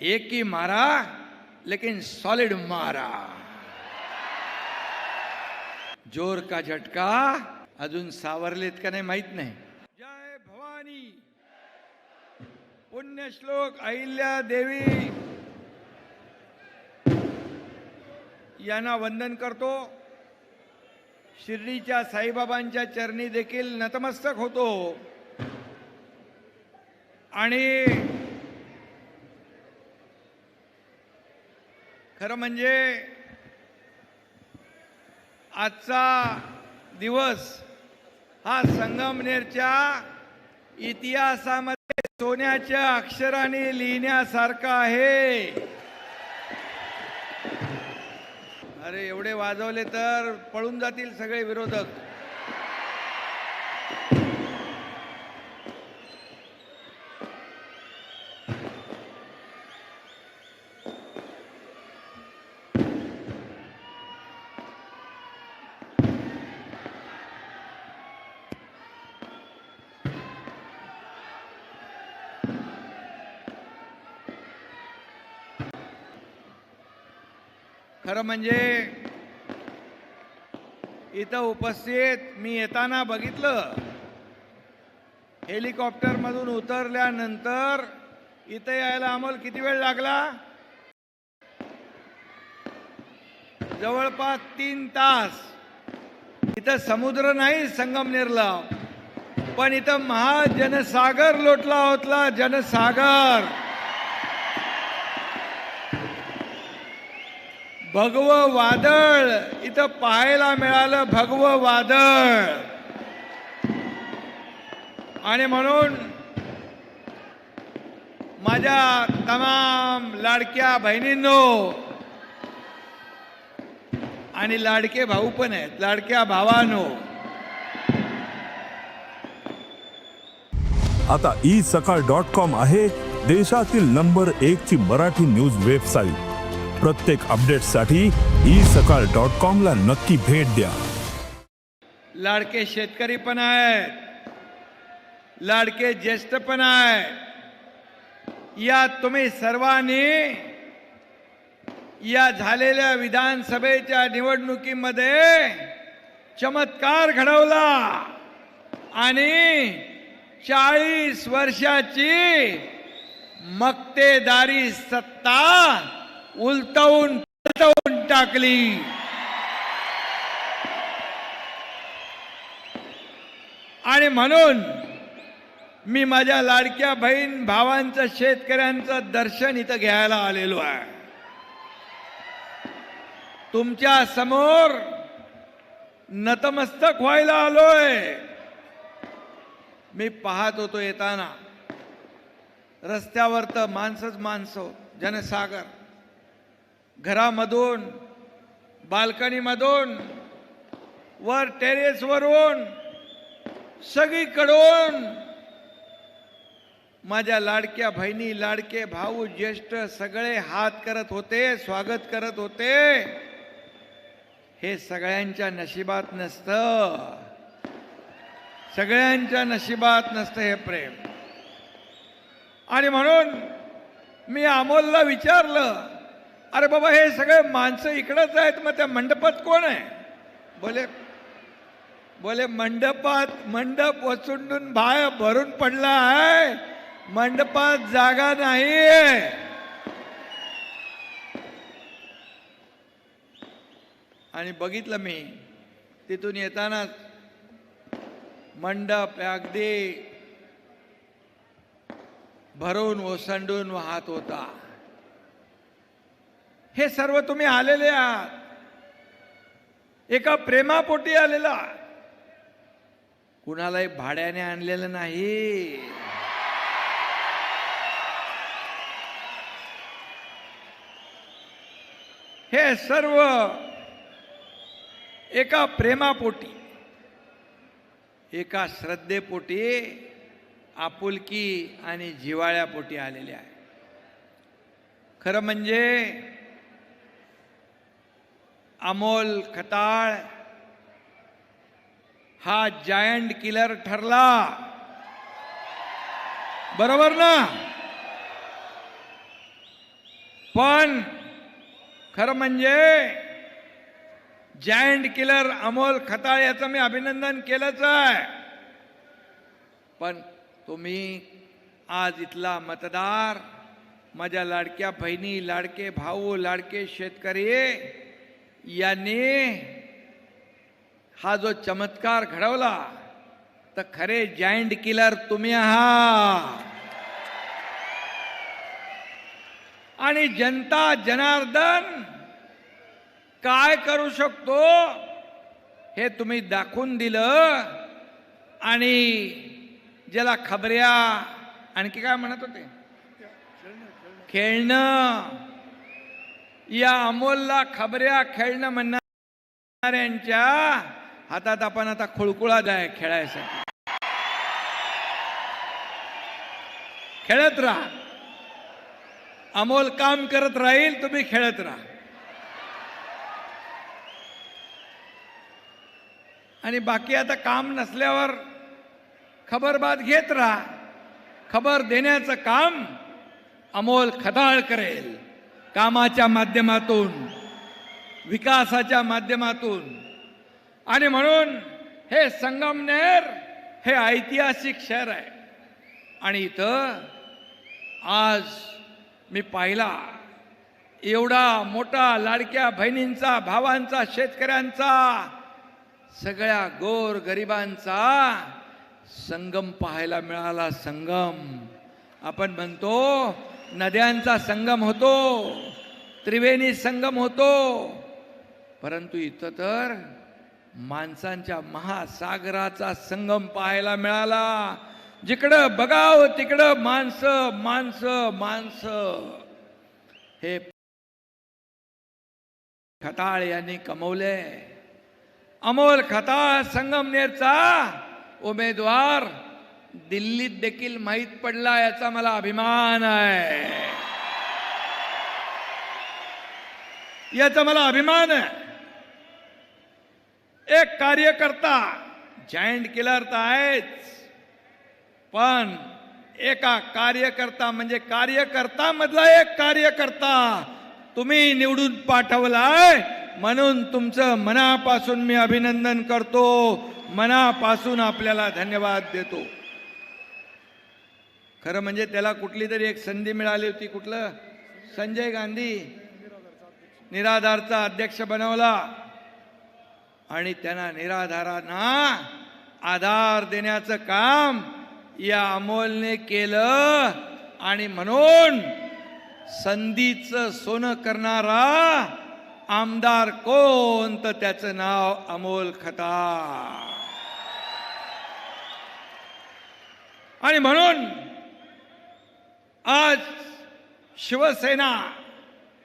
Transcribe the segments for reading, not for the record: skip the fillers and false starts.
एक ही मारा लेकिन सॉलिड मारा. जोर का झटका अजून सावरलेत का नाही माहित नाही. जय भवानी. पुण्यश्लोक अहिल्या देवी यांना वंदन करतो. शिर्डीच्या साईबाबांच्या चरणी देखील नतमस्तक होतो. आणि खरं म्हणजे आजचा दिवस हा संगमनेरच्या इतिहासामध्ये सोन्याच्या अक्षराने लिहिण्यासारखा आहे. अरे एवढे वाजवले तर पळून जातील सगळे विरोधक. खरं म्हणजे इथं उपस्थित मी येताना बघितलं. हेलिकॉप्टर मधून उतरल्यानंतर इथं यायला अमोल किती वेळ लागला? जवळपास 3 तास. इथं समुद्र नाही संगमनेरला, पण इथं महाजनसागर लोटला होता. जनसागर. भगवं वादळ इथं पाहायला मिळालं. भगवं वादळ. आणि म्हणून माझ्या तमाम लाडक्या बहिणींनो आणि लाडके भाऊ पण आहेत, लाडक्या भावांनो, आता isakal.com आहे देशातील नंबर 1 ची मराठी न्यूज वेबसाईट. प्रत्येक अपडेटसाठी isakal.com ला नक्की भेट द्या. लाडके शेतकरी पण आहेत, लाडके ज्येष्ठ पण आहेत. या तुम्ही सर्वांनी या झालेल्या विधानसभेच्या निवडणुकीमध्ये चमत्कार घडवला आणि 40 वर्षाची मक्तेदारी सत्ता उलटवून पलटवून टाकली. आणि म्हणून मी माझ्या लाडक्या बहीण भावांचं, शेतकऱ्यांचं दर्शन इथं घ्यायला आलेलो आहे. तुमच्या समोर नतमस्तक व्हायला आलोय. मी पाहत होतो येताना रस्त्यावर तर माणसंच माणसं, जनसागर. घरामधून, बाल्कनीमधून, वर टेरेसवरून, सगळीकडून माझ्या लाडक्या बहिणी, लाडके भाऊ, ज्येष्ठ सगळे हात करत होते, स्वागत करत होते. हे सगळ्यांच्या नशिबात नसतं. सगळ्यांच्या नशिबात नसतं हे प्रेम. आणि म्हणून मी अमोलला विचारलं, अरे बाबा हे सगळे माणसं इकडंच आहेत, मग त्या मंडपात कोण आहे? बोले मंडप ओसंडून बाहेर भरून पडला आहे, मंडपात जागा नाही. आणि बघितलं मी तिथून येताना मंडप अगदी भरून ओसंडून वाहत होता. हे सर्व तुम्ही आलेले आहात, एका प्रेमापोटी आलेला, कुणालाही भाड्याने आणलेलं नाही. हे सर्व एका प्रेमापोटी, एका श्रद्धेपोटी, आपुलकी आणि जिव्हाळ्यापोटी आलेले आहे. खरं म्हणजे अमोल खताळ हा जायंट किलर ठरला. बरोबर ना? पण खरं म्हणजे जायंट किलर अमोल खताळ याचं मी अभिनंदन केलंच आहे. पण तुम्ही आज इथला मतदार, माझ्या लाडक्या बहिणी, लाडके भाऊ, लाडके शेतकरी यांनी हा जो चमत्कार घडवला, तर खरे जायंट किलर तुम्ही आहात. आणि जनता जनार्दन काय करू शकतो हे तुम्ही दाखवून दिलं. आणि ज्याला खबऱ्या आणखी काय म्हणत होते, खेळणं, या अमोलला खबऱ्या खेळणं म्हणणाऱ्यांच्या हातात आपण आता खुळकुळा द्याय खेळायसाठी. खेळत राहा, अमोल काम करत राहील, तुम्ही खेळत राहा. आणि बाकी आता काम नसल्यावर खबरबात घेत राहा. खबर देण्याचं काम अमोल खताळ करेल, कामाच्या माध्यमातून, विकासाच्या माध्यमातून. आणि म्हणून हे संगमनेर हे ऐतिहासिक शहर आहे. आणि इथं आज मी पाहिला एवढा मोठा लाडक्या बहिणींचा, भावांचा, शेतकऱ्यांचा, सगळ्या गोर गरिबांचा संगम पाहायला मिळाला. संगम आपण म्हणतो, नद्यांचा संगम होतो, त्रिवेणी संगम होतो, परंतु इथं तर माणसांच्या महासागराचा संगम पाहायला मिळाला. जिकडं बघाव तिकडं माणसं माणसं माणसं. हे खताळ यांनी कमवले. अमोल खताळ संगमनेरचा उमेदवार दिल्लीत देखील माहीत पडला, याचा मला अभिमान आहे. याचा मला अभिमान आहे. एक कार्यकर्ता, जायंट किलर तर आहेच, पण एका कार्यकर्ता म्हणजे कार्यकर्ता मधला एक कार्यकर्ता तुम्ही निवडून पाठवलाय, म्हणून तुमचं मनापासून मी अभिनंदन करतो, मनापासून आपल्याला धन्यवाद देतो. खरं म्हणजे त्याला कुठली तरी एक संधी मिळाली होती. कुठलं, संजय गांधी निराधारचा अध्यक्ष बनवला आणि त्यांना निराधारांना आधार देण्याचं काम या अमोलने केलं. आणि म्हणून संधीचं सोनं करणारा आमदार कोण, तर त्याचं नाव अमोल खताळ. आणि म्हणून आज शिवसेना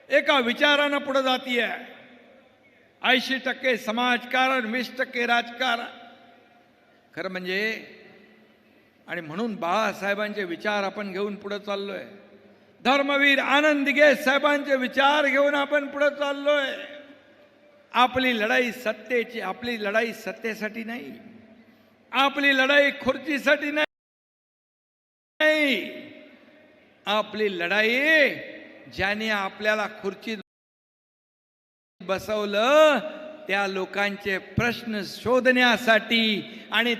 एका विचारानं पुढे जातीये. 80% समाजकारण, 20% राजकारण. खरं म्हणजे, आणि म्हणून बाळासाहेबांचे विचार आपण घेऊन पुढे चाललोय. धर्मवीर आनंद दिघे साहेबांचे विचार घेऊन आपण पुढे चाललोय. आपली लढाई सत्तेची, आपली लढाई सत्तेसाठी नाही, आपली लढाई खुर्चीसाठी नाही, आपली लढाई ज्याने आपल्याला खुर्चीत बसवलं त्या लोकांचे प्रश्न शोधण्यासाठी आणि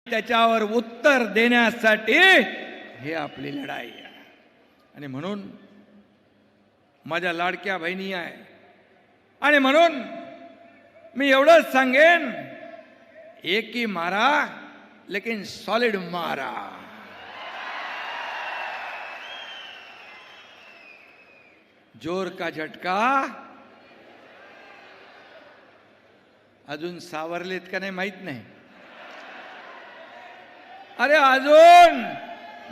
त्याच्यावर उत्तर देण्यासाठी हे आपली लढाई आहे. आणि म्हणून माझ्या लाडक्या बहिणी आहे. आणि म्हणून मी एवढंच सांगेन, एक ही मारा लेकिन सॉलिड मारा. जोर का झटका अजून सावरलेत का नाही माहित नाही. अरे अजून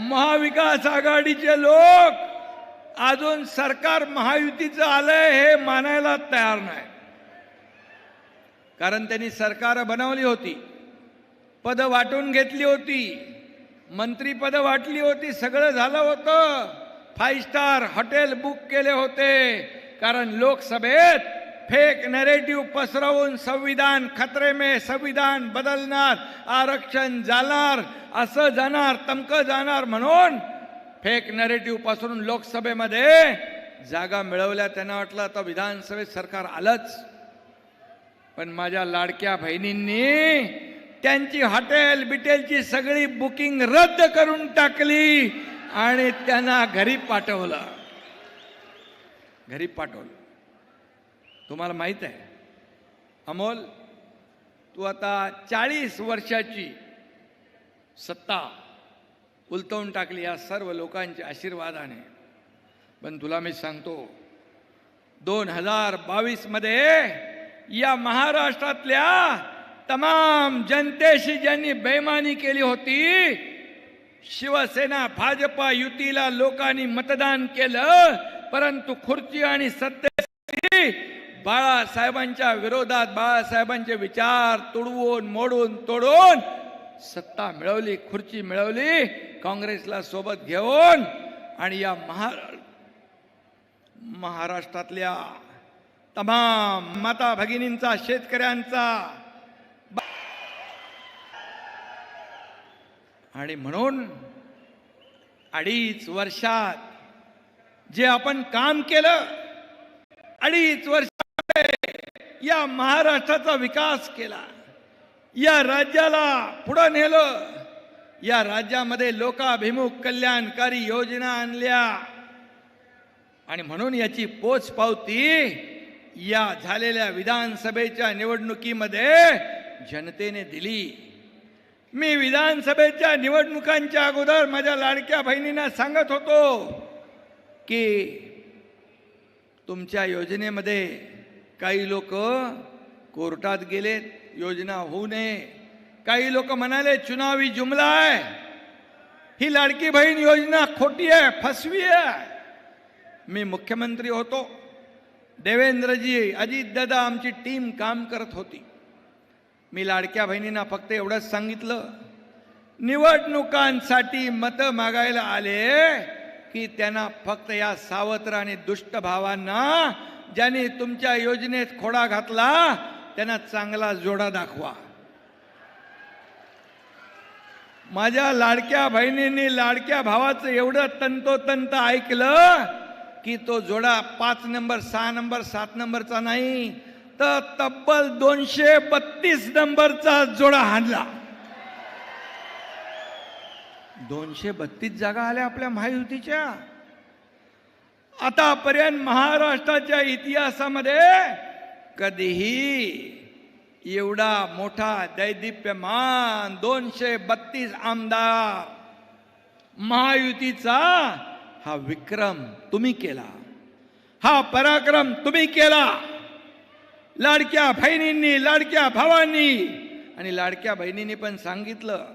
महाविकास आघाडीचे लोक अजून सरकार महायुतीचं आलंय हे मानायला तयार नाही. कारण त्यांनी सरकार बनवली होती, पद वाटून घेतली होती, मंत्री पद वाटली होती, सगळं झालं होतं. 5 स्टार हॉटेल बुक केले होते. कारण लोकसभेत फेक नॅरेटिव्ह पसरवून संविधान खतरे में, संविधान बदलणार, आरक्षण जाणार, असं जाणार, तमकं जाणार म्हणून फेक नरेटिव्ह पासून लोकसभेमध्ये जागा मिळवल्या. त्यांना वाटलं आता विधानसभेत सरकार आलंच. पण माझ्या लाडक्या बहिणींनी त्यांची हॉटेल बिटेलची सगळी बुकिंग रद्द करून टाकली आणि त्यांना घरी पाठवलं. तुम्हाला माहित आहे अमोल, तू आता 40 वर्षाची सत्ता उलटवून टाकली या सर्व लोकांच्या आशीर्वादाने. पण तुला मी सांगतो 2022 मध्ये या महाराष्ट्रातल्या तमाम जनतेशी ज्यांनी बेईमानी केली होती, शिवसेना भाजपा युतीला लोकांनी मतदान केलं, परंतु खुर्ची आणि सत्तेसाठी बाळासाहेबांच्या विरोधात बाळासाहेबांचे विचार तुडवून मोडून तोडून सत्ता मिळवली, खुर्ची मिळवली काँग्रेसला सोबत घेऊन. आणि या महाराष्ट्रातल्या तमाम माता भगिनींचा, शेतकऱ्यांचा, आणि म्हणून 2.5 वर्षात जे आपण काम केलं, 2.5 वर्षात या महाराष्ट्राचा विकास केला, या राज्याला पुढे नेलं, या राज्यामध्ये लोकाभिमुख कल्याणकारी योजना आणल्या. आणि म्हणून याची पोचपावती या झालेल्या विधानसभेच्या निवडणुकीमध्ये जनतेने दिली. मी विधानसभेच्या निवडणुकांच्या अगोदर माझ्या लाडक्या बहिणींना सांगत होतो की तुमच्या योजनेमध्ये काही लोक कोर्टात गेलेत, योजना होऊ नये. काही लोक म्हणाले चुनावी जुमला आहे, ही लाडकी बहीण योजना खोटी आहे, फसवी आहे. मी मुख्यमंत्री होतो, देवेंद्रजी, अजितदादा, आमची टीम काम करत होती. मी लाडक्या बहिणींना फक्त एवढंच सांगितलं, निवडणुकांसाठी मतं मागायला आले की त्यांना फक्त या सावत्र आणि दुष्ट भावांना ज्यांनी तुमच्या योजनेत खोडा घातला त्यांना चांगला जोडा दाखवा. माझ्या लाडक्या बहिणींनी लाडक्या भावाचं एवढं तंतोतंत ऐकलं की तो जोडा 5 नंबर 6 नंबर 7 नंबरचा नाही तर तब्बल 232 नंबरचा जोडा हाणला. 232 जागा आल्या आपल्या महायुतीच्या. आतापर्यंत महाराष्ट्राच्या इतिहासामध्ये कधीही एवढा मोठा दैदिप्यमान 232 आमदार महायुतीचा हा विक्रम तुम्ही केला, हा पराक्रम तुम्ही केला. लाडक्या बहिणींनी, लाडक्या भावांनी आणि लाडक्या बहिणींनी पण सांगितलं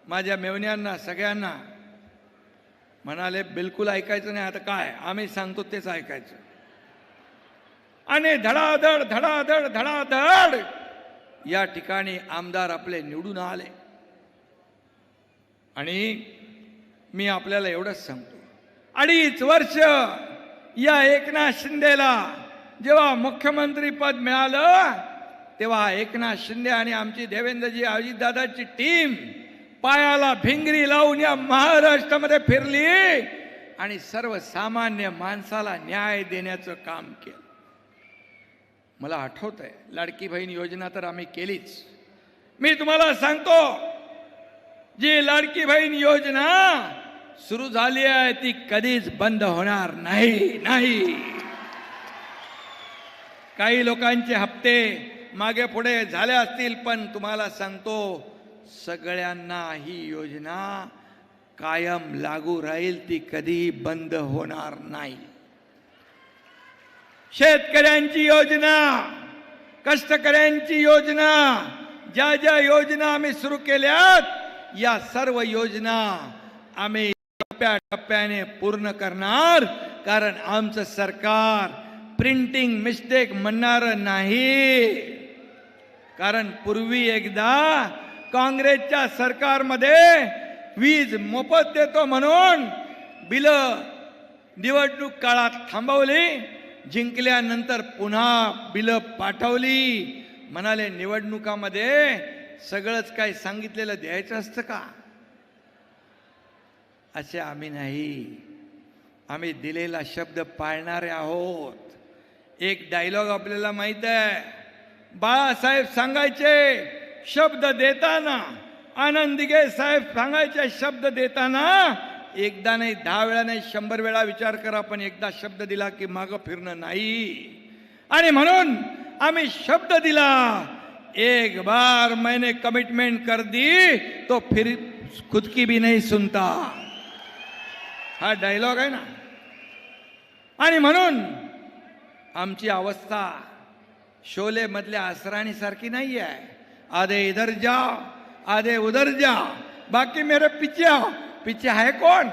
माझ्या मेवण्यांना सगळ्यांना, म्हणाले बिलकुल ऐकायचं नाही, आता काय आम्ही सांगतो तेच ऐकायचं. आणि धडाधड धडाधड धडाधड या ठिकाणी आमदार आपले निवडून आले. आणि मी आपल्याला एवढंच सांगतो, 2.5 वर्ष या एकनाथ शिंदेला जेव्हा मुख्यमंत्री पद मिळालं तेव्हा एकनाथ शिंदे आणि आमची देवेंद्रजी अजितदादाची टीम पायाला भिंगरी लावून या महाराष्ट्रामध्ये फिरली आणि सर्वसामान्य माणसाला न्याय देण्याचं काम केलं. मला आठवत आहे, लाडकी बहीण योजना तर आम्ही केलीच. मी तुम्हाला सांगतो, जी लाडकी बहीण योजना सुरू झाली आहे ती कधीच बंद होणार नाही. काही लोकांचे हप्ते मागे पुढे झाले असतील, पण तुम्हाला सांगतो सगळ्यांना ही योजना कायम लागू राहील, ती कधीही बंद होणार नाही. शेतकऱ्यांची योजना, कष्टकऱ्यांची योजना, ज्या ज्या योजना आम्ही सुरू केल्यात या सर्व योजना आम्ही टप्प्याटप्प्याने पूर्ण करणार. कारण आमचं सरकार प्रिंटिंग मिस्टेक म्हणणार नाही. कारण पूर्वी एकदा काँग्रेसच्या सरकारमध्ये वीज मोफत देतो म्हणून बिल निवडणूक काळात थांबवली, जिंकल्यानंतर पुन्हा बिल पाठवली. म्हणाले निवडणुकामध्ये सगळंच काय सांगितलेलं द्यायचं असतं का? असे आम्ही नाही. आम्ही दिलेला शब्द पाळणारे आहोत. एक डायलॉग आपल्याला माहित आहे, बाळासाहेब सांगायचे शब्द देताना, आनंद दिघे साहेब सांगायचे शब्द देताना, एकदा नाही 10 वेळा नाही 100 वेळा विचार करा, पण एकदा शब्द दिला की मागं फिरणं नाही. आणि म्हणून आम्ही शब्द दिला, एक बार मैंने कमिटमेंट कर दी तो फिर खुद की भी नहीं सुनता. हा डायलॉग आहे ना. आणि म्हणून आमची अवस्था शोले मधल्या असराणी सारखी नाही आहे. आधे इधर जाओ, आधे उधर जाओ, बाकी मेरे पीछे आओ. पीछे आहे कोण?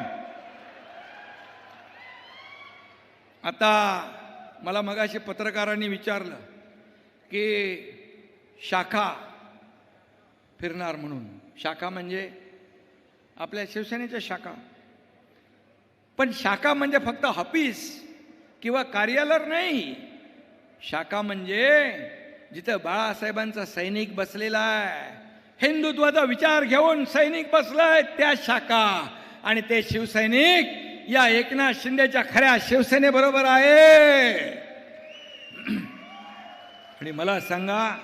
आता मला मगाशी पत्रकारांनी विचारलं की शाखा फिरणार म्हणून. शाखा म्हणजे आपल्या शिवसेनेच्या शाखा. पण शाखा म्हणजे फक्त ऑफिस किंवा कार्यालय नाही. शाखा म्हणजे जिथं बाळासाहेबांचा सैनिक बसलेला आहे, हिंदुत्वाचा विचार घेऊन सैनिक बसलाय, त्या शाखा. आणि ते शिवसैनिक या एकनाथ शिंदेच्या खऱ्या शिवसेनेबरोबर आहे. आणि मला सांगा,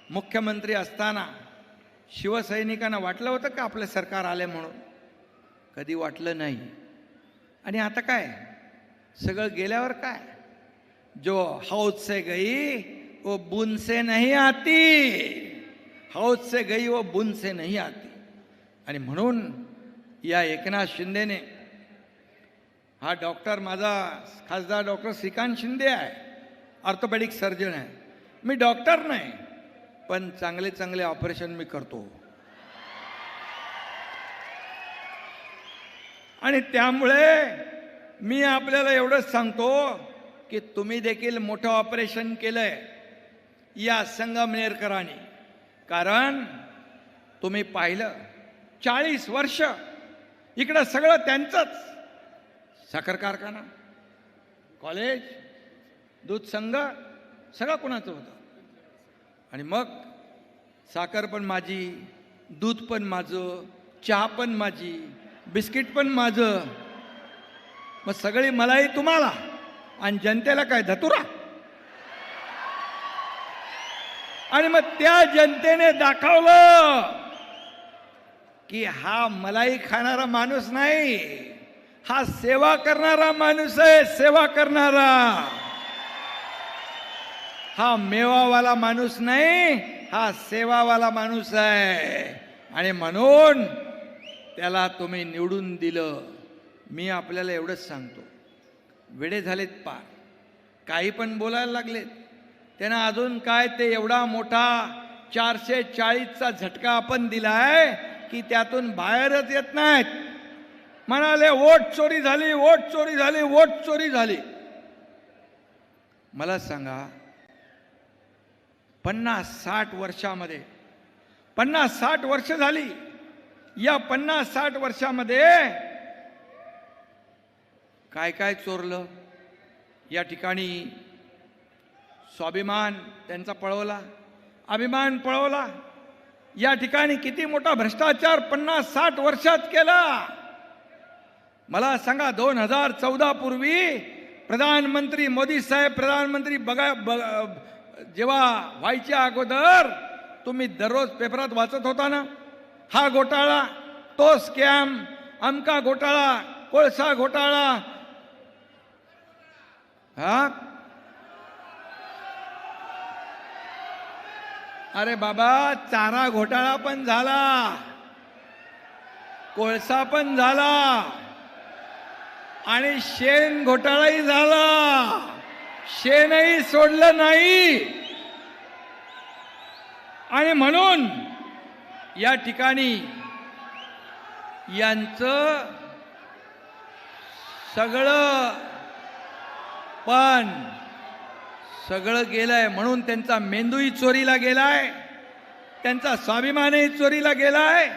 मुख्यमंत्री असताना शिवसैनिकांना वाटलं होतं का आपलं सरकार आले म्हणून? कधी वाटलं नाही. आणि आता काय सगळं गेल्यावर काय, जो हौद से गई वो बूंद से नहीं आती. हौद से गई वो बूंद से नहीं आती. आणि म्हणून या एकनाथ शिंदेने, हा डॉक्टर माझा खासदार डॉक्टर श्रीकांत शिंदे आहे, ऑर्थोपेडिक सर्जन आहे. मी डॉक्टर नाही, पण चांगले चांगले ऑपरेशन मी करतो. आणि त्यामुळे मी आपल्याला एवढंच सांगतो की तुम्ही देखील मोठं ऑपरेशन केलंय या संगमनेरकरांनी. कारण तुम्ही पाहिलं 40 वर्ष इकडं सगळं त्यांचंच. साखर कारखाना, कॉलेज, दूध संघ सगळं कोणाचं होतं. आणि मग साखर पण माझी, दूध पण माझं, चहा पण माझी, बिस्किट पण माझं. मग सगळी मलाई तुम्हाला आणि जनतेला काय धतुरा. आणि मग त्या जनतेने दाखवलं की हा मलाई खाणारा माणूस नाही, हा सेवा करणारा माणूस आहे. सेवा करणारा. हा मेवावाला माणूस नाही, हा सेवावाला माणूस आहे. आणि म्हणून त्याला तुम्ही निवडून दिलं. मी आपल्याला एवढंच सांगतो, वेडे झालेत पार, काही पण बोलायला लागलेत. त्यांना अजून काय ते एवढा मोठा 440चा झटका आपण दिलाय की त्यातून बाहेरच येत नाहीत. म्हणाले वोट चोरी झाली, वोट चोरी झाली, वोट चोरी झाली. मला सांगा, 50-60 वर्षामध्ये, 50-60 वर्ष झाली, या 50-60 वर्षामध्ये काय काय चोरलं? या ठिकाणी स्वाभिमान त्यांचा पळवला, अभिमान पळवला. या ठिकाणी किती मोठा भ्रष्टाचार 50-60 वर्षात केला. मला सांगा, 2014 पूर्वी प्रधानमंत्री मोदी साहेब प्रधानमंत्री जेव्हा व्हायच्या अगोदर तुम्ही दररोज पेपरात वाचत होता ना, हा घोटाळा, तो स्कॅम, अमका घोटाळा, कोळसा घोटाळा. हा, अरे बाबा, चारा घोटाळा पण झाला, कोळसा पण झाला आणि शेण घोटाळाही झाला. शेणही सोडलं नाही. आणि म्हणून या ठिकाणी यांचं सगळं पण सगळं गेलंय. म्हणून त्यांचा मेंदूही चोरीला गेलाय, त्यांचा स्वाभिमानही चोरीला गेलाय,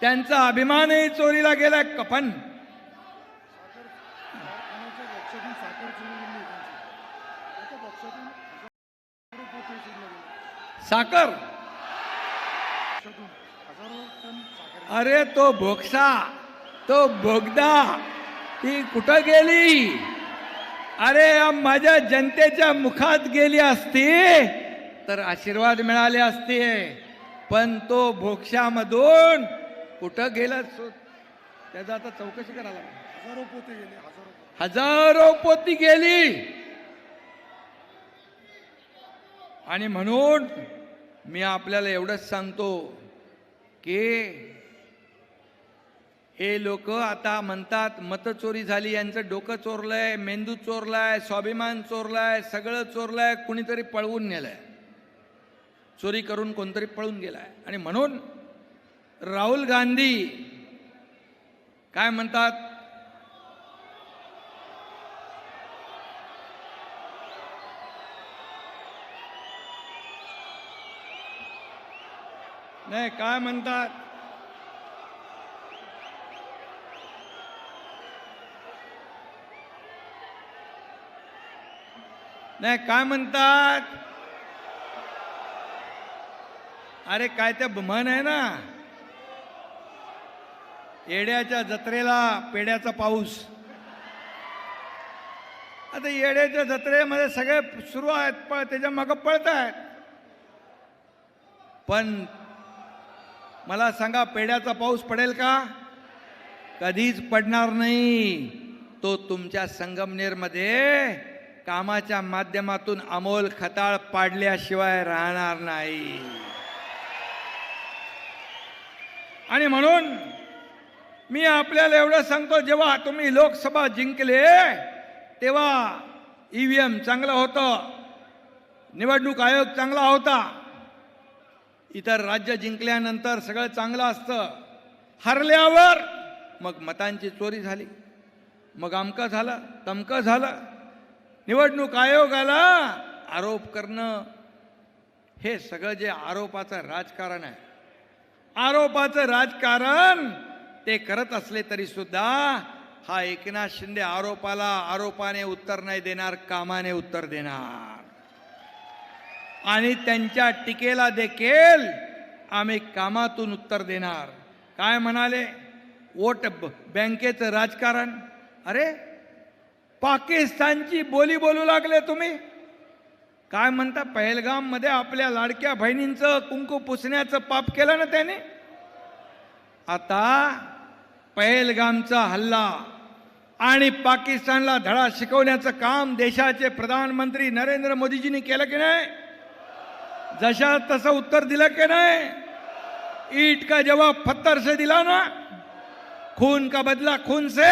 त्यांचा अभिमानही चोरीला गेलाय. कपन साखर, अरे तो भोक्सा तो बोगदा ती कुठं गेली? अरे माझ्या जनतेच्या मुखात गेली असती तर आशीर्वाद मिळाले असते, पण तो भोक्षामधून कुठं गेला? त्याचा आता चौकशी करायला. हजारो पोती गेली. आणि म्हणून मी आपल्याला एवढंच सांगतो की हे लोक आता म्हणतात मतचोरी झाली, यांचं डोकं चोरलंय, मेंदू चोरलाय, स्वाभिमान चोरलाय, सगळं चोरलंय, कुणीतरी पळवून नेलंय, चोरी करून कोणतरी पळून गेलाय. आणि म्हणून राहुल गांधी काय म्हणतात? नाही, काय म्हणतात? नाही, काय म्हणतात? अरे काय ते म्हण आहे ना, येड्याच्या जत्रेला पेड्याचा पाऊस. आता येड्याच्या जत्रेमध्ये सगळे सुरू आहेत, पण त्याच्या मागं पळत आहेत. पण मला सांगा, पेड्याचा पाऊस पडेल का? कधीच पडणार नाही. तो तुमच्या संगमनेरमध्ये कामाच्या माध्यमातून अमोल खताळ पाडल्याशिवाय राहणार नाही. आणि म्हणून मी आपल्याला एवढं सांगतो, जेव्हा तुम्ही लोकसभा जिंकले तेव्हा ईव्हीएम चांगलं होतं, निवडणूक आयोग चांगला होता, इतर राज्य जिंकल्यानंतर सगळं चांगलं असतं. हरल्यावर मग मतांची चोरी झाली, मग अमकं झालं, तमकं झालं. निवडणूक आयोगाला आरोप करणं, हे सगळं जे आरोपाचं राजकारण आहे, आरोपाचं राजकारण ते करत असले तरी सुद्धा हा एकनाथ शिंदे आरोपाने उत्तर नाही देणार, कामाने उत्तर देणार. आणि त्यांच्या टीकेला देखील आम्ही कामातून उत्तर देणार. काय म्हणाले? वोट बँकेचं राजकारण. अरे पाकिस्तानची बोली बोलू लागले तुम्ही. काय म्हणता? पहलगाम मध्ये आपल्या लाडक्या बहिणींचं कुंकू पुसण्याचं पाप केलं ना त्याने. आता पहलगामचा हल्ला आणि पाकिस्तानला धडा शिकवण्याचं काम देशाचे प्रधानमंत्री नरेंद्र मोदीजींनी केलं की नाही? जशा तसं उत्तर दिलं की नाही? ईट का जवाब पत्थर से दिला ना, खून का बदला खून से,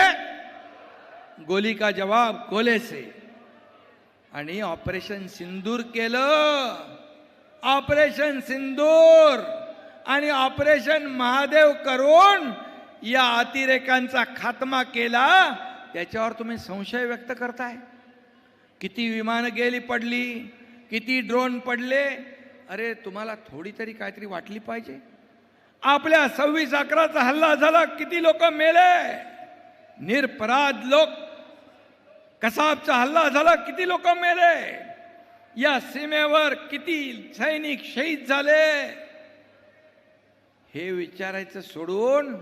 गोली का जवाब गोले से. आणि ऑपरेशन सिंदूर केलं, ऑपरेशन सिंदूर आणि ऑपरेशन महादेव करून या अतिरेकांचा खात्मा केला. त्याच्यावर तुम्ही संशय व्यक्त करताय? किती विमानं गेली पडली, किती ड्रोन पडले. अरे तुम्हाला थोडी तरी काहीतरी वाटली पाहिजे. आपल्या 26/11चा हल्ला झाला, किती लोक मेले, निरपराध लोक. कसाबचा हल्ला झाला, किती लोक मेले. या सीमेवर किती सैनिक शहीद झाले. हे विचारायचं सोडून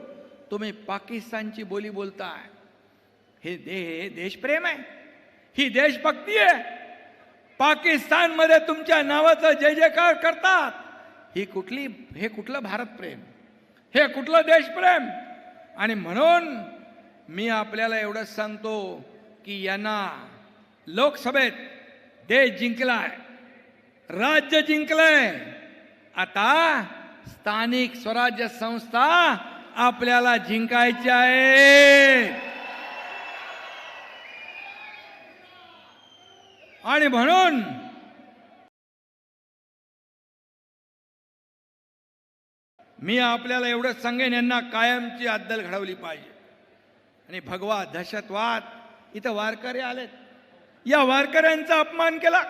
तुम्ही पाकिस्तानची बोली बोलताय. हे देशप्रेम आहे? ही देशभक्ती आहे? पाकिस्तानमध्ये तुमच्या नावाचा जय जयकार करतात. हे कुठलं भारत प्रेम? हे कुठलं देशप्रेम? आणि म्हणून मी आपल्याला एवढंच सांगतो की यांना लोकसभेत देश जिंकलाय, राज्य जिंकलंय, आता स्थानिक स्वराज्य संस्था आपल्याला जिंकायच्या आहे. आणि म्हणून मी आपल्याला एवढंच सांगेन, यांना कायमची अद्दल घडवली पाहिजे. आणि भगवा दहशतवाद, इथं वारकरी आलेत, या वारकऱ्यांचा अपमान केला.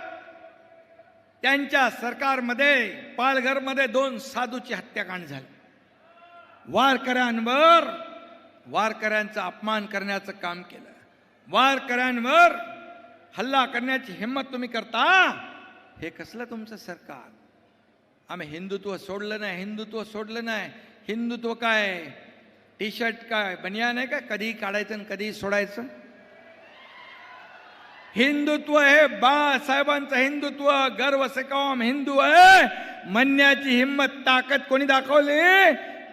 त्यांच्या सरकारमध्ये पालघरमध्ये 2 साधूची हत्याकांड झाली. वारकऱ्यांचा अपमान करण्याचं काम केलं. वारकऱ्यांवर हल्ला करण्याची हिम्मत तुम्ही करता. हे कसलं तुमचं सरकार? आम्ही हिंदुत्व सोडलं नाही. हिंदुत्व काय? टी शर्ट काय बनियान आहे का, कधी काढायचं आणि कधी सोडायचं? हिंदुत्व हे बाळासाहेबांचं हिंदुत्व, गर्व से कौम हिंदू आहे म्हणण्याची हिंमत ताकद कोणी दाखवली?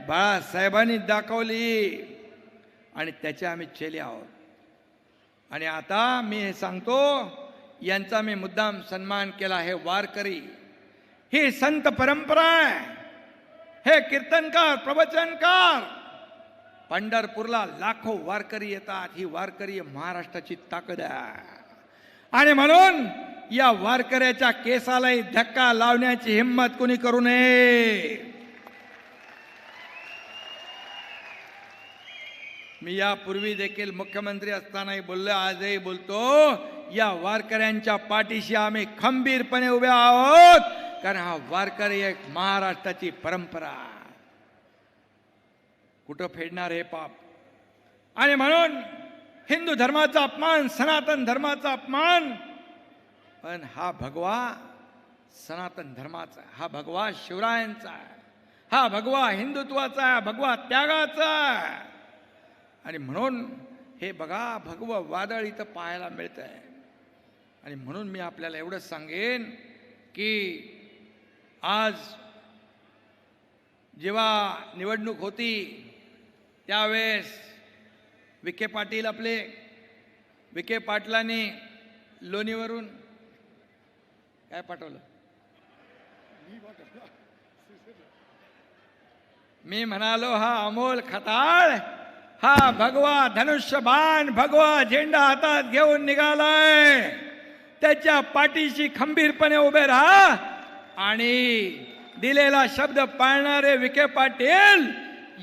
बाळासाहेबांनी दाखवली आणि त्याचे आम्ही चेले आहोत. आणि आता मी हे सांगतो, यांचा मी मुद्दाम सन्मान केला. हे वारकरी, ही संत परंपरा आहे, हे कीर्तनकार, प्रवचनकार, पंढरपूरला लाखो वारकरी येतात. ही वारकरी महाराष्ट्राची ताकद आहे. आणि म्हणून या वारकऱ्याच्या केसालाही धक्का लावण्याची हिंमत कोणी करू नये. मी यापूर्वी देखील मुख्यमंत्री असतानाही बोललो, आजही बोलतो, या वारकऱ्यांच्या पाठीशी आम्ही खंबीरपणे उभे आहोत. कारण हा वारकरी एक महाराष्ट्राची परंपरा, कुठं फेडणार हे पाप? आणि म्हणून हिंदू धर्माचा अपमान, सनातन धर्माचा अपमान, पण हा भगवा सनातन धर्माचा आहे, हा भगवा शिवरायांचा आहे, हा भगवा हिंदुत्वाचा आहे, भगवा त्यागाचा आहे. आणि म्हणून हे बघा, भगवं वादळ इथं पाहायला मिळत आहे. आणि म्हणून मी आपल्याला एवढंच सांगेन की आज जेव्हा निवडणूक होती त्यावेळेस विखे पाटील, आपले विखे पाटलांनी लोणीवरून काय पाठवलं? मी म्हणालो, हा अमोल खताळ, हा भगवा धनुष्यबाण, भगवा झेंडा हातात घेऊन निघालाय. त्याच्या पाठीशी खंबीरपणे उभे राहा आणि दिलेला शब्द पाळणारे विखे पाटील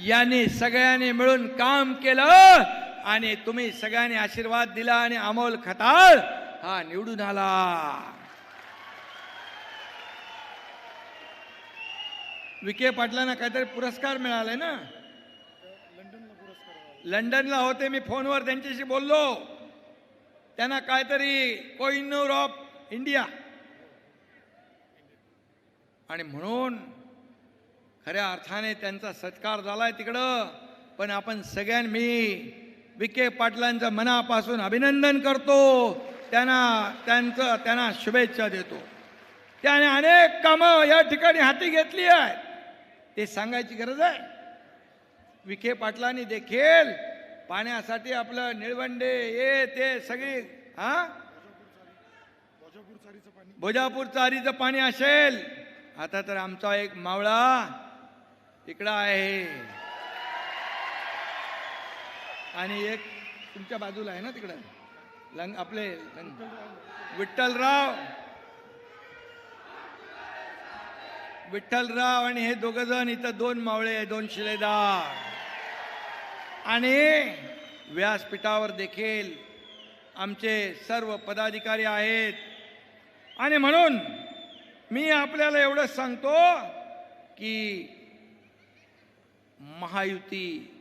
यांनी सगळ्यांनी मिळून काम केलं आणि तुम्ही सगळ्यांनी आशीर्वाद दिला आणि अमोल खताळ हा निवडून आला. विखे पाटलांना काहीतरी पुरस्कार मिळालाय ना, लंडनला होते, मी फोनवर त्यांच्याशी बोललो. त्यांना काहीतरी कोहिनूर ऑफ इंडिया. आणि म्हणून खऱ्या अर्थाने त्यांचा सत्कार झालाय तिकडं. पण आपण सगळ्यांनी विखे पाटलांचं मनापासून अभिनंदन करतो, त्यांना शुभेच्छा देतो. त्याने अनेक कामं या ठिकाणी हाती घेतली आहेत, ते सांगायची गरज आहे. विखे पाटलांनी देखील पाण्यासाठी आपलं निळवंडे हे ते सगळी भोजापूर चारीचं पाणी असेल. आता तर आमचा एक मावळा इकडं आहे आणि एक तुमच्या बाजूला आहे ना तिकडं आपले विठ्ठलराव आणि हे दोघ जण इथं, दोन मावळे, दोन शिलेदार. आणि व्यासपीठावर देखील आमचे सर्व पदाधिकारी आहेत. आणि म्हणून मी आपल्याला एवढंच सांगतो की महायुती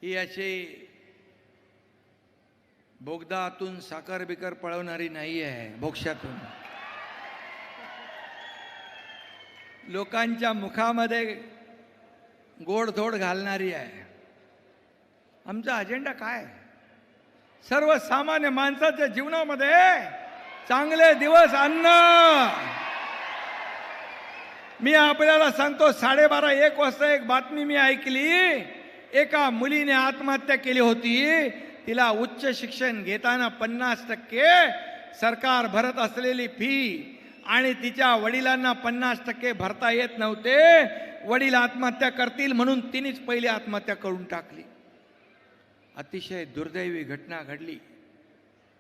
ही अशी बोगदातून साखर बिकर पळवणारी नाही आहे, बोक्षातून. लोकांच्या मुखामध्ये गोडधोड घालणारी आहे. आमचा अजेंडा काय? सर्वसामान्य माणसाच्या जीवनामध्ये चांगले दिवस आणणं. मी आपल्याला सांगतो, 12:30-1 वाजता एक बातमी मी ऐकली. एका मुलीने आत्महत्या केली होती. तिला उच्च शिक्षण घेताना 50% सरकार भरत असलेली फी आणि तिच्या वडिलांना 50% भरता येत नव्हते. वडील आत्महत्या करतील म्हणून तिनेच पहिली आत्महत्या करून टाकली. अतिशय दुर्दैवी घटना घडली.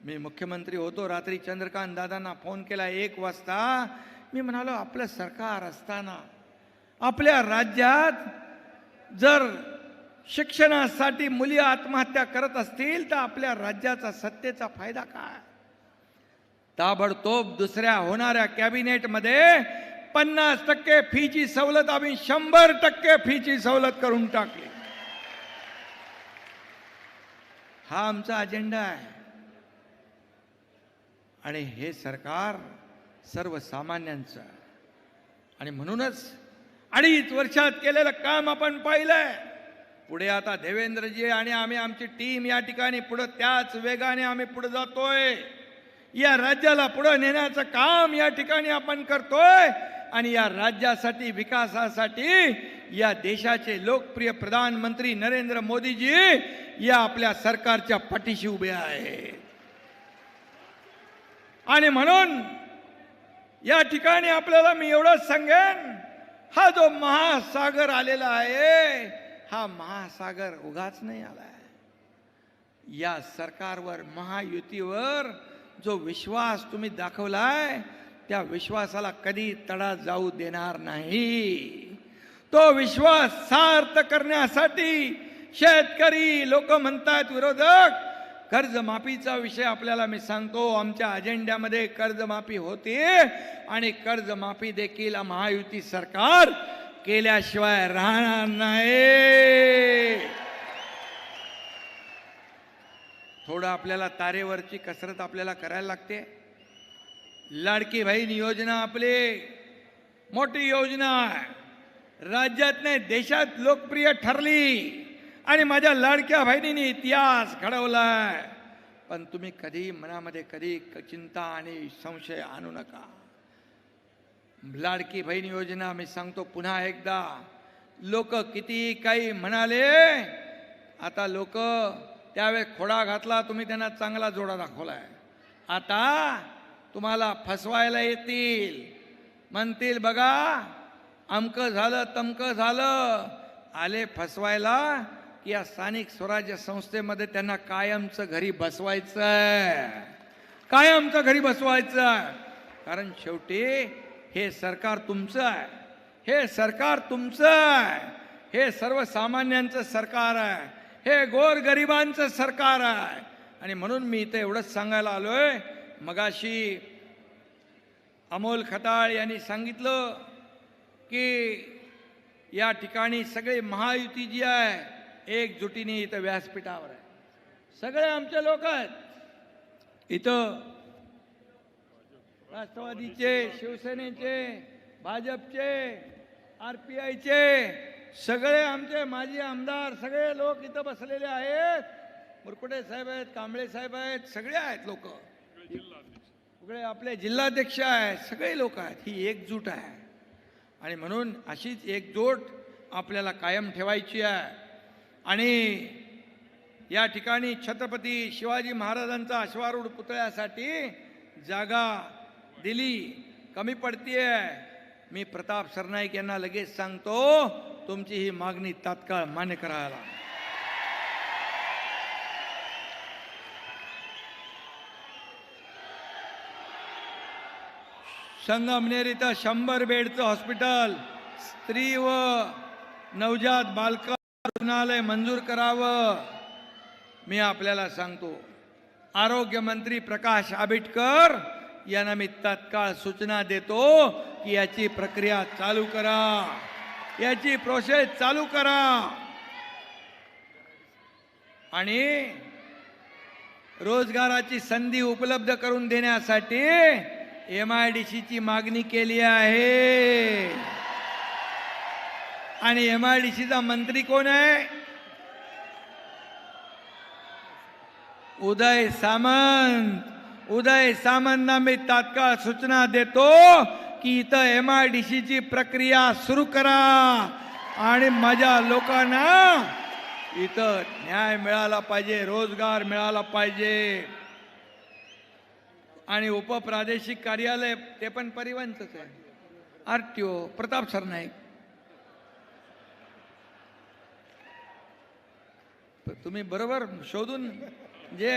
मी मुख्यमंत्री होतो. रात्री चंद्रकांत दादांना फोन केला 1 वाजता. मी म्हणालो, आपलं सरकार असताना आपल्या राज्यात जर शिक्षणासाठी मुली आत्महत्या करत असतील तर आपल्या राज्याचा सत्तेचा फायदा काय? ताबडतोब दुसऱ्या होणाऱ्या कॅबिनेटमध्ये 50% फीची सवलत आम्ही 100% फीची सवलत करून टाकली. हा आमचा अजेंडा आहे. आणि हे सरकार सर्वसामान्यांचं. आणि म्हणूनच 2.5 वर्षात केलेलं काम आपण पाहिलंय. पुढे आता देवेंद्रजी आणि आम्ही आमची टीम या ठिकाणी पुढे त्याच वेगाने आम्ही पुढे जातोय. या राज्याला पुढे नेण्याचं काम या ठिकाणी आपण करतोय आणि या राज्यासाठी विकासासाठी या देशाचे लोकप्रिय प्रधानमंत्री नरेंद्र मोदीजी या आपल्या सरकारच्या पाठीशी उभे आहेत. आणि म्हणून या ठिकाणी आपल्याला मी एवढंच सांगेन, हा जो महासागर आलेला आहे हा महासागर उगाच नाही आलाय. या सरकारवर महायुतीवर जो विश्वास तुम्ही दाखवलाय त्या विश्वासाला कधी तडा जाऊ देणार नाही. तो विश्वास सार्थ करण्यासाठी शेतकरी लोक म्हणतात विरोधक कर्जमाफीचा विषय आपल्याला मी सांगतो, आमच्या अजेंड्यामध्ये कर्जमाफी होते आणि कर्जमाफी देखील महायुती सरकार केल्याशिवाय राहणार नाही. थोडं आपल्याला तारेवरची कसरत आपल्याला करायला लागते. लाडकी बहीण योजना आपली मोठी योजना आहे, राज्यात नाही देशात लोकप्रिय ठरली आणि माझ्या लाडक्या बहिणीने इतिहास घडवलाय. पण तुम्ही कधी मनामध्ये कधी चिंता आणि संशय आणू नका. लाडकी बहीण योजना मी सांगतो पुन्हा एकदा, लोक किती काही म्हणाले, आता लोक त्यावेळेस खोडा घातला, तुम्ही त्यांना चांगला जोडा दाखवलाय. आता तुम्हाला फसवायला येतील, म्हणतील बघा अमकं झालं तमकं झालं, आले फसवायला की या स्थानिक स्वराज्य संस्थेमध्ये त्यांना कायमचं घरी बसवायचं आहे, कायमचं घरी बसवायचं आहे. कारण शेवटी हे सरकार तुमचं आहे, हे सरकार तुमचं आहे, हे सर्वसामान्यांचं सरकार आहे, हे गोरगरिबांचं सरकार आहे. आणि म्हणून मी इथे एवढंच सांगायला आलोय, मगाशी अमोल खताळ यांनी सांगितलं की या ठिकाणी सगळे महायुती जी आहे एकजुटीने इथं व्यासपीठावर आहे, सगळे आमचे लोक आहेत. इथं राष्ट्रवादीचे, शिवसेनेचे, भाजपचे, RPIचे सगळे आमचे माजी आमदार सगळे लोक इथं बसलेले आहेत. मुरकुटे साहेब आहेत, कांबळे साहेब आहेत, सगळे आहेत लोक, सगळे आपले जिल्हाध्यक्ष आहेत, सगळे लोक आहेत. ही एकजूट आहे आणि म्हणून अशीच एकजूट आपल्याला कायम ठेवायची आहे. आणि या ठिकाणी छत्रपती शिवाजी महाराजांचा अश्वारूढ पुतळ्यासाठी जागा दिली, कमी पडतीये. मी प्रताप सरनाईक यांना लगेच सांगतो, तुमची ही मागणी तात्काळ मान्य करायला. संगमनेर इथं 100 बेडचं हॉस्पिटल, स्त्री व नवजात बालक रुग्णालय मंजूर करावं. मी आपल्याला सांगतो, आरोग्य मंत्री प्रकाश आंबेडकर यांना मी तात्काळ सूचना देतो की याची प्रक्रिया चालू करा, याची प्रोसेस चालू करा. आणि रोजगाराची संधी उपलब्ध करून देण्यासाठी MIDCची मागणी केली आहे. आणि MIDCचा मंत्री कोण आहे? उदय सामंत. उदय सामंतना मी तात्काळ सूचना देतो की इथं MIDCची प्रक्रिया सुरू करा आणि माझ्या लोकांना इथं न्याय मिळाला पाहिजे, रोजगार मिळाला पाहिजे. आणि उपप्रादेशिक कार्यालय ते पण परिवहनच आहे, RTO प्रताप सरनाईक. तुम्ही बरोबर शोधून जे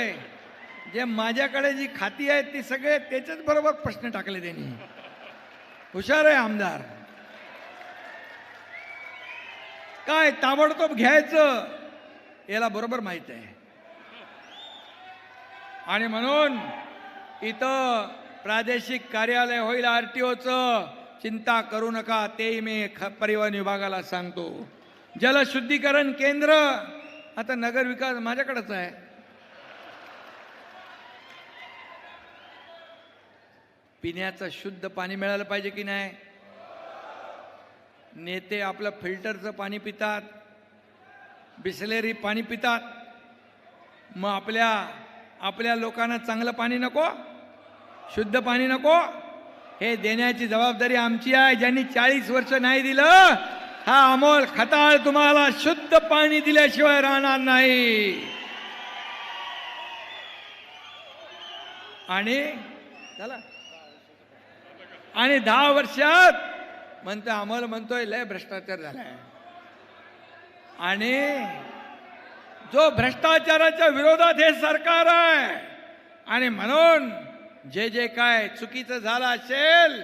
जे माझ्याकडे जी खाती आहेत ती सगळे त्याच्याच बरोबर प्रश्न टाकले त्यांनी. हुशार आहे आमदार. काय ताबडतोब घ्यायचं याला बरोबर माहित आहे. आणि म्हणून इथं प्रादेशिक कार्यालय होईल RTOचं, चिंता करू नका. तेही मी परिवहन विभागाला सांगतो. जलशुद्धीकरण केंद्र आता नगर विकास माझ्याकडेच आहे. पिण्याचं शुद्ध पाणी मिळालं पाहिजे की नाही? नेते आपलं फिल्टरचं पाणी पितात, बिसलेरी पाणी पितात. मग आपल्या लोकांना चांगलं पाणी नको, शुद्ध पाणी नको? हे देण्याची जबाबदारी आमची आहे. ज्यांनी 40 वर्ष नाही दिलं, हा अमोल खताळ तुम्हाला शुद्ध पाणी दिल्याशिवाय राहणार नाही. आणि 10 वर्षात म्हणतो अमोल म्हणतोय लय भ्रष्टाचार झालाय. आणि जो भ्रष्टाचाराच्या विरोधात हे सरकार आहे. आणि म्हणून जे काय चुकीचं झालं असेल,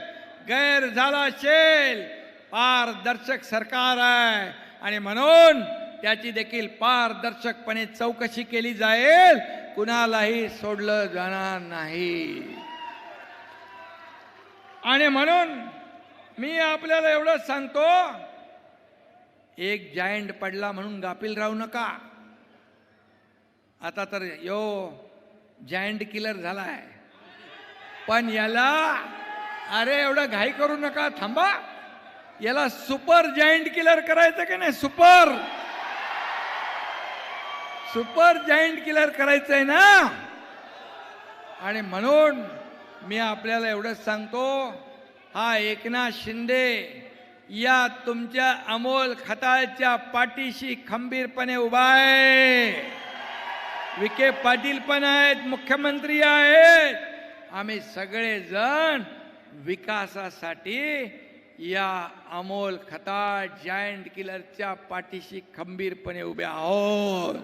गैर झाला असेल, पारदर्शक सरकार आहे. आणि म्हणून त्याची देखील पारदर्शकपणे चौकशी केली जाईल, कुणालाही सोडलं जाणार नाही. आणि म्हणून मी आपल्याला एवढं सांगतो, एक जायंट पडला म्हणून गाफील राहू नका. आता तर जायंट किलर झालाय, पण याला अरे एवढं घाई करू नका, थांबा. याला सुपर जायंट किलर करायचं की नाही? सुपर जायंट किलर करायचंय ना. आणि म्हणून मी आपल्याला एवढंच सांगतो, हा एकनाथ शिंदे या तुमच्या अमोल खताळच्या पाठीशी खंबीरपणे उभा आहे. विखे पाटील पण आहेत, मुख्यमंत्री आहेत. आम्ही सगळेजण विकासासाठी या अमोल खताळ जायंट किलरच्या पाठीशी खंबीरपणे उभे आहोत.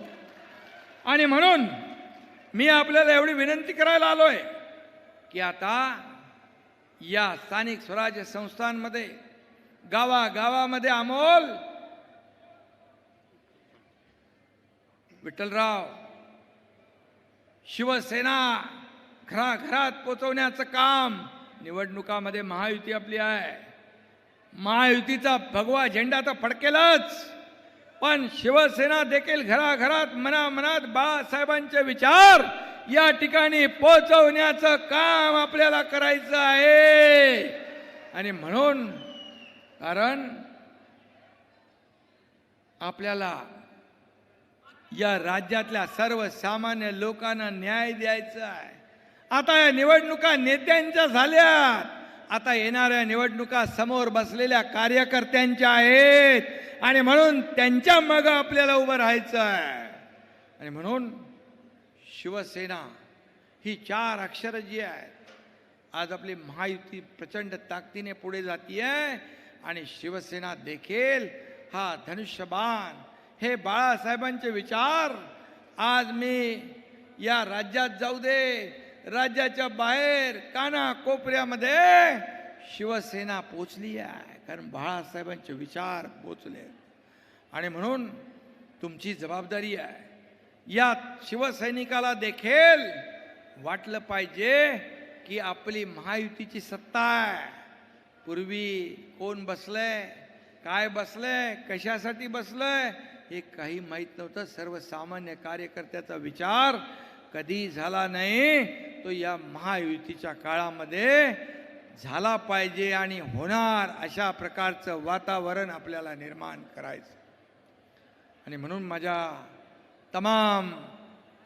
आणि म्हणून मी आपल्याला एवढी विनंती करायला आलोय की आता या स्थानिक स्वराज्य संस्थांमध्ये, गावागावामध्ये अमोल विठ्ठलराव शिवसेना घराघरात पोचवण्याचं काम निवडणुकामध्ये महायुती आपली आहे. महायुतीचा भगवा झेंडा तर फडकेलच, पण शिवसेना देखील घराघरात मनामनात बाळासाहेबांचे विचार या ठिकाणी पोहोचवण्याचं काम आपल्याला करायचं आहे. आणि म्हणून कारण आपल्याला या राज्यातल्या सर्वसामान्य लोकांना न्याय द्यायचा आहे. आता या निवडणुका नेत्यांच्या झाल्यात, आता येणाऱ्या निवडणुका समोर बसलेल्या कार्यकर्त्यांच्या आहेत. आणि म्हणून त्यांच्या मागे आपल्याला उभं राहायचं आहे. आणि म्हणून शिवसेना ही 4 अक्षर जी आहेत, आज आपली महायुती प्रचंड ताकदीने पुढे जातीये. आणि शिवसेना देखील हा धनुष्यबाण, हे बाळासाहेबांचे विचार आज मी या राज्यात जाऊ दे, राज्याच्या बाहेर काना कोपऱ्यामध्ये शिवसेना पोचली आहे, कारण बाळासाहेबांचे विचार पोचले. आणि म्हणून तुमची जबाबदारी आहे, या शिवसैनिकाला देखील वाटलं पाहिजे की आपली महायुतीची सत्ता आहे. पूर्वी कोण बसलंय, काय बसलंय, कशासाठी बसलंय हे काही माहीत नव्हतं. सर्वसामान्य कार्यकर्त्याचा विचार कधी झाला नाही, तो या महायुतीच्या काळामध्ये झाला पाहिजे आणि होणार, अशा प्रकारचं वातावरण आपल्याला निर्माण करायचं. आणि म्हणून माझ्या तमाम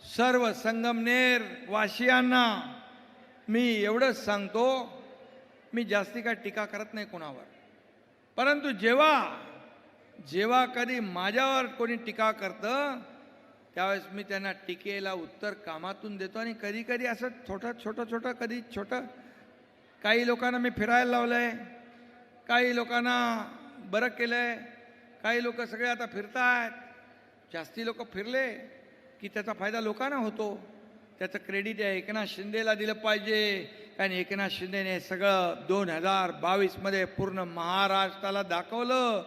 सर्व संगमनेर वासियांना मी एवढंच सांगतो, मी जास्ती काय टीका करत नाही कोणावर, परंतु जेव्हा कधी माझ्यावर कोणी टीका करतं त्यावेळेस मी त्यांना टीकेला उत्तर कामातून देतो. आणि कधी कधी असं छोटं कधी छोटं, काही लोकांना मी फिरायला लावलंय, काही लोकांना बरं केलंय, काही लोक सगळे आता फिरतायत. जास्ती लोक फिरले की त्याचा फायदा लोकांना होतो. त्याचं क्रेडिट या एकनाथ शिंदेला दिलं पाहिजे, कारण एकनाथ शिंदेने सगळं 2022मध्ये पूर्ण महाराष्ट्राला दाखवलं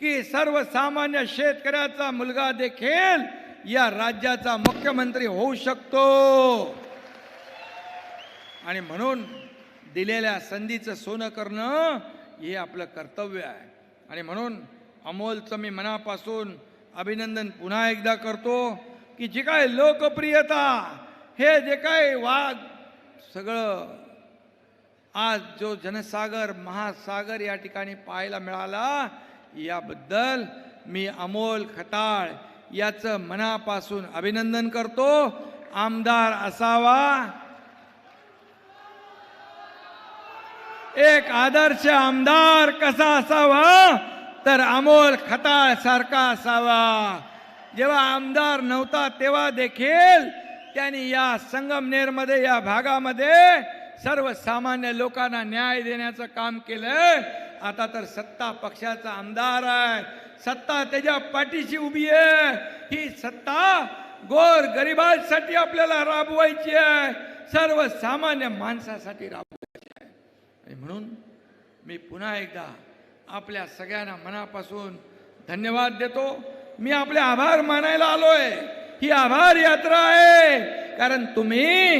की सर्वसामान्य शेतकऱ्याचा मुलगा देखील या राज्याचा मुख्यमंत्री होऊ शकतो. आणि म्हणून दिलेल्या संधीचं सोनं करणं हे आपलं कर्तव्य आहे. आणि म्हणून अमोलचं मी मनापासून अभिनंदन पुन्हा एकदा करतो की जी काय लोकप्रियता, हे जे काय वाघ सगळं आज जो जनसागर महासागर या ठिकाणी पाहायला मिळाला, याबद्दल मी अमोल खताळ याचं मनापासून अभिनंदन करतो. आमदार असावा, एक आदर्श आमदार कसा असावा तर अमोल खताळ सारखा असावा. जेव्हा आमदार नव्हता तेव्हा देखील त्यांनी या संगमनेरमध्ये, या भागामध्ये सर्वसामान्य लोकांना न्याय देण्याचं काम केलंय. आता तर सत्ता पक्षाचा आमदार आहे, सत्ता त्याच्या पाठीशी उभी आहे. ही सत्ता गोर गरिबांसाठी आपल्याला राबवायची आहे, सर्वसामान्य माणसासाठी राबवायची आहे. आणि म्हणून मी पुन्हा एकदा आपल्या सगळ्यांना मनापासून धन्यवाद देतो. मी आपले आभार मानायला आलोय. ही आभार यात्रा आहे, कारण तुम्ही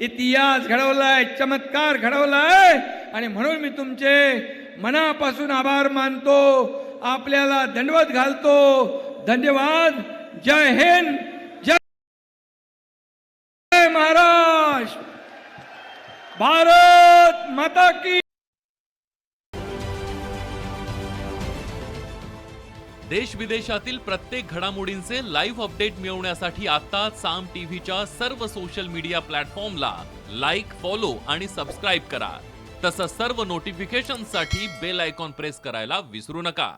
इतिहास घडवलाय, चमत्कार घडवलाय, आणि म्हणून मी तुमचे मनापासून आभार मानतो, आपल्याला दंडवत घालतो. धन्यवाद. जय हिंद, जय महाराष्ट्र, भारत माता की. देश विदेशातील प्रत्येक घडामोडींचे लाईव्ह अपडेट मिळवण्यासाठी आता साम टीव्हीच्या सर्व सोशल मीडिया प्लॅटफॉर्मला लाईक, फॉलो आणि सबस्क्राईब करा. तसंच सर्व नोटिफिकेशनसाठी बेल आयकॉन प्रेस करायला विसरू नका.